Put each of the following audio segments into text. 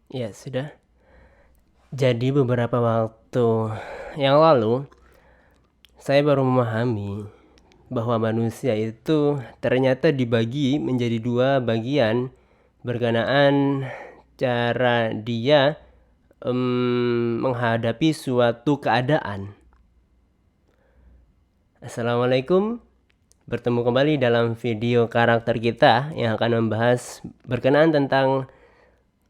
Ya, sudah. Jadi beberapa waktu yang lalu, saya baru memahami bahwa manusia itu ternyata dibagi menjadi dua bagian berkenaan cara dia menghadapi suatu keadaan. Assalamualaikum, bertemu kembali dalam video karakter kita yang akan membahas berkenaan tentang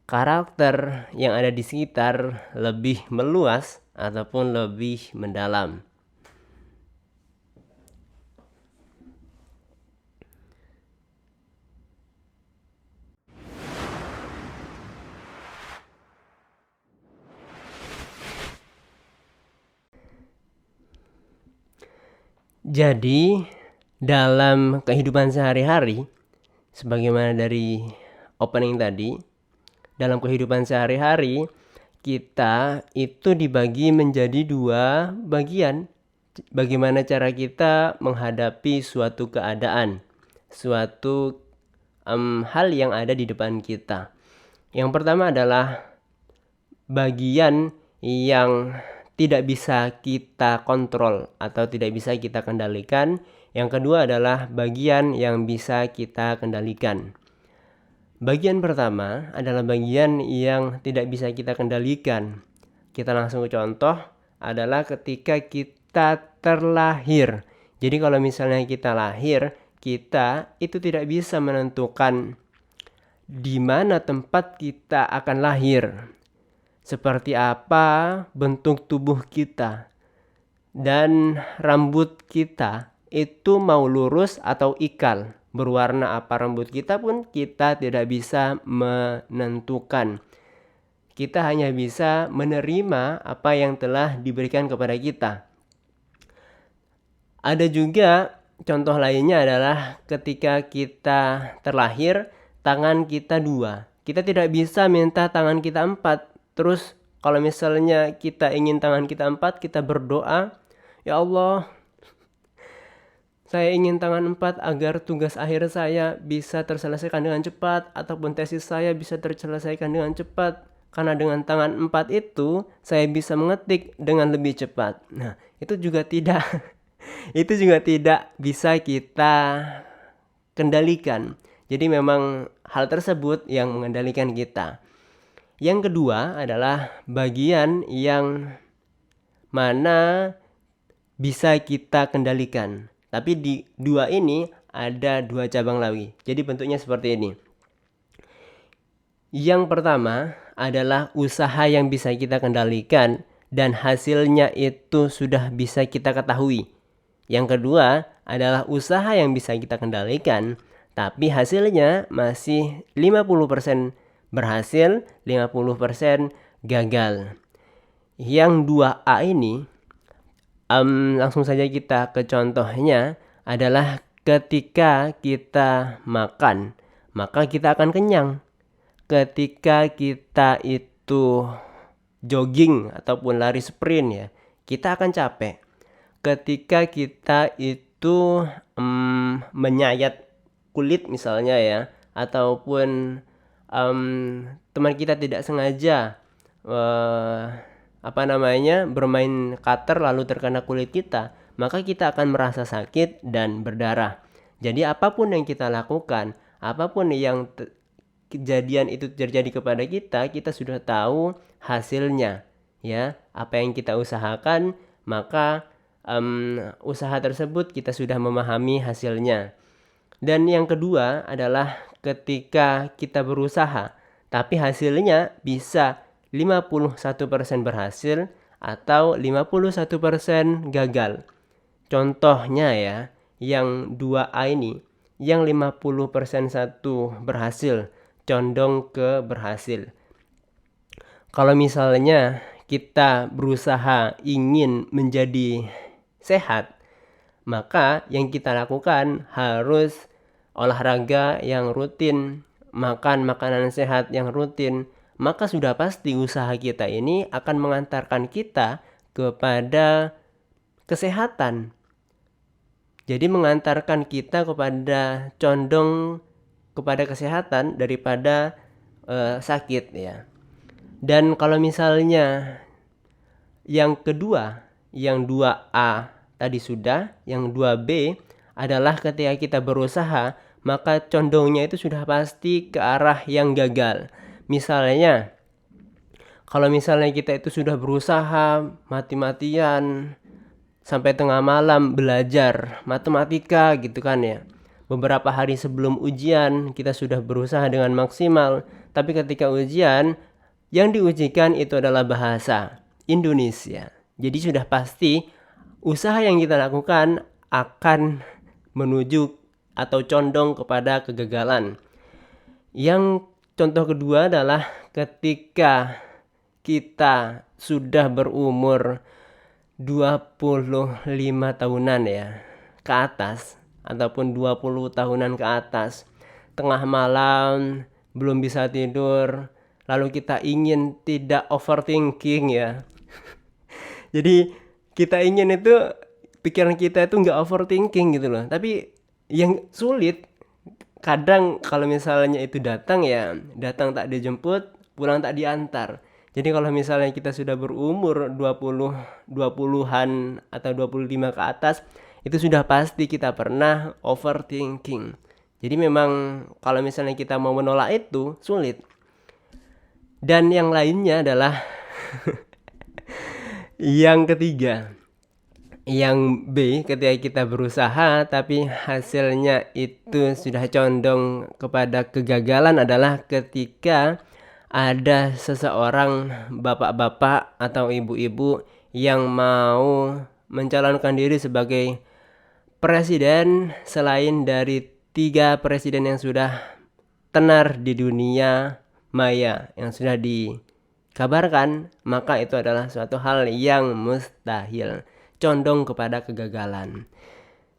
karakter yang ada di sekitar lebih meluas ataupun lebih mendalam. Jadi, dalam kehidupan sehari-hari, sebagaimana dari opening tadi, dalam kehidupan sehari-hari, kita itu dibagi menjadi dua bagian. Bagaimana cara kita menghadapi suatu keadaan, suatu hal yang ada di depan kita. Yang pertama adalah bagian yang tidak bisa kita kontrol atau tidak bisa kita kendalikan. Yang kedua adalah bagian yang bisa kita kendalikan. Bagian pertama adalah bagian yang tidak bisa kita kendalikan. Kita langsung ke contoh adalah ketika kita terlahir. Jadi kalau misalnya kita lahir, kita itu tidak bisa menentukan di mana tempat kita akan lahir, seperti apa bentuk tubuh kita, dan rambut kita itu mau lurus atau ikal. Berwarna apa rambut kita pun kita tidak bisa menentukan. Kita hanya bisa menerima apa yang telah diberikan kepada kita. Ada juga contoh lainnya adalah ketika kita terlahir, tangan kita dua. Kita tidak bisa minta tangan kita empat. Terus kalau misalnya kita ingin tangan kita empat, kita berdoa, "Ya Allah, saya ingin tangan empat agar tugas akhir saya bisa terselesaikan dengan cepat, ataupun tesis saya bisa terselesaikan dengan cepat. Karena dengan tangan empat itu, saya bisa mengetik dengan lebih cepat." Nah, itu juga tidak itu juga tidak bisa kita kendalikan. Jadi memang hal tersebut yang mengendalikan kita. Yang kedua adalah bagian yang mana bisa kita kendalikan. Tapi di dua ini ada dua cabang lagi. Jadi bentuknya seperti ini. Yang pertama adalah usaha yang bisa kita kendalikan dan hasilnya itu sudah bisa kita ketahui. Yang kedua adalah usaha yang bisa kita kendalikan, tapi hasilnya masih 50% berhasil, 50% gagal. Yang 2A ini langsung saja kita ke contohnya adalah ketika kita makan, maka kita akan kenyang. Ketika kita itu jogging ataupun lari sprint ya, kita akan capek. Ketika kita itu menyayat kulit misalnya ya, ataupun teman kita tidak sengaja bermain cutter lalu terkena kulit kita, maka kita akan merasa sakit dan berdarah. Jadi apapun yang kita lakukan, apapun yang kejadian itu terjadi kepada kita, kita sudah tahu hasilnya, ya. Apa yang kita usahakan, maka usaha tersebut kita sudah memahami hasilnya. Dan yang kedua adalah ketika kita berusaha, tapi hasilnya bisa 51% berhasil atau 51% gagal. Contohnya ya, yang 2A ini, yang 50% satu berhasil, condong ke berhasil. Kalau misalnya kita berusaha ingin menjadi sehat, maka yang kita lakukan harus olahraga yang rutin, makan makanan sehat yang rutin, maka sudah pasti usaha kita ini akan mengantarkan kita kepada kesehatan. Jadi mengantarkan kita kepada condong kepada kesehatan daripada sakit ya. Dan kalau misalnya yang kedua, yang 2A tadi sudah, yang 2B adalah ketika kita berusaha, maka condongnya itu sudah pasti ke arah yang gagal. Misalnya, kalau misalnya kita itu sudah berusaha mati-matian sampai tengah malam belajar matematika gitu kan ya. Beberapa hari sebelum ujian kita sudah berusaha dengan maksimal, tapi ketika ujian yang diujikan itu adalah bahasa Indonesia. Jadi sudah pasti usaha yang kita lakukan akan menuju atau condong kepada kegagalan. Yang contoh kedua adalah ketika kita sudah berumur 25 tahunan ya ke atas ataupun 20 tahunan ke atas, tengah malam belum bisa tidur, lalu kita ingin tidak overthinking ya. Jadi kita ingin itu pikiran kita itu nggak overthinking gitu loh. Tapi yang sulit kadang kalau misalnya itu datang ya datang tak dijemput, pulang tak diantar. Jadi kalau misalnya kita sudah berumur 20-an atau 25 ke atas, itu sudah pasti kita pernah overthinking. Jadi memang kalau misalnya kita mau menolak itu sulit. Dan yang lainnya adalah yang ketiga, yang B, ketika kita berusaha tapi hasilnya itu sudah condong kepada kegagalan adalah ketika ada seseorang bapak-bapak atau ibu-ibu yang mau mencalonkan diri sebagai presiden selain dari 3 presiden yang sudah tenar di dunia maya yang sudah dikabarkan, maka itu adalah suatu hal yang mustahil, condong kepada kegagalan.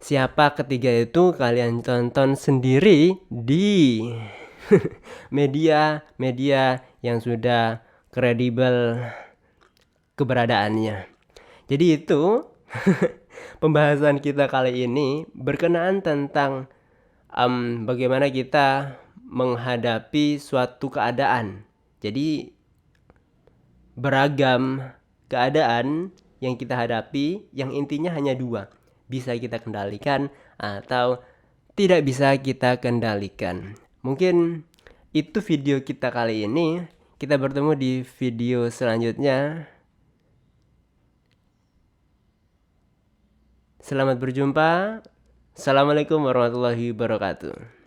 Siapa ketiga itu kalian tonton sendiri di media-media yang sudah kredibel keberadaannya. Jadi itu pembahasan kita kali ini berkenaan tentang bagaimana kita menghadapi suatu keadaan. Jadi beragam keadaan yang kita hadapi yang intinya hanya 2. Bisa kita kendalikan atau tidak bisa kita kendalikan. Mungkin itu video kita kali ini. Kita bertemu di video selanjutnya. Selamat berjumpa. Assalamualaikum warahmatullahi wabarakatuh.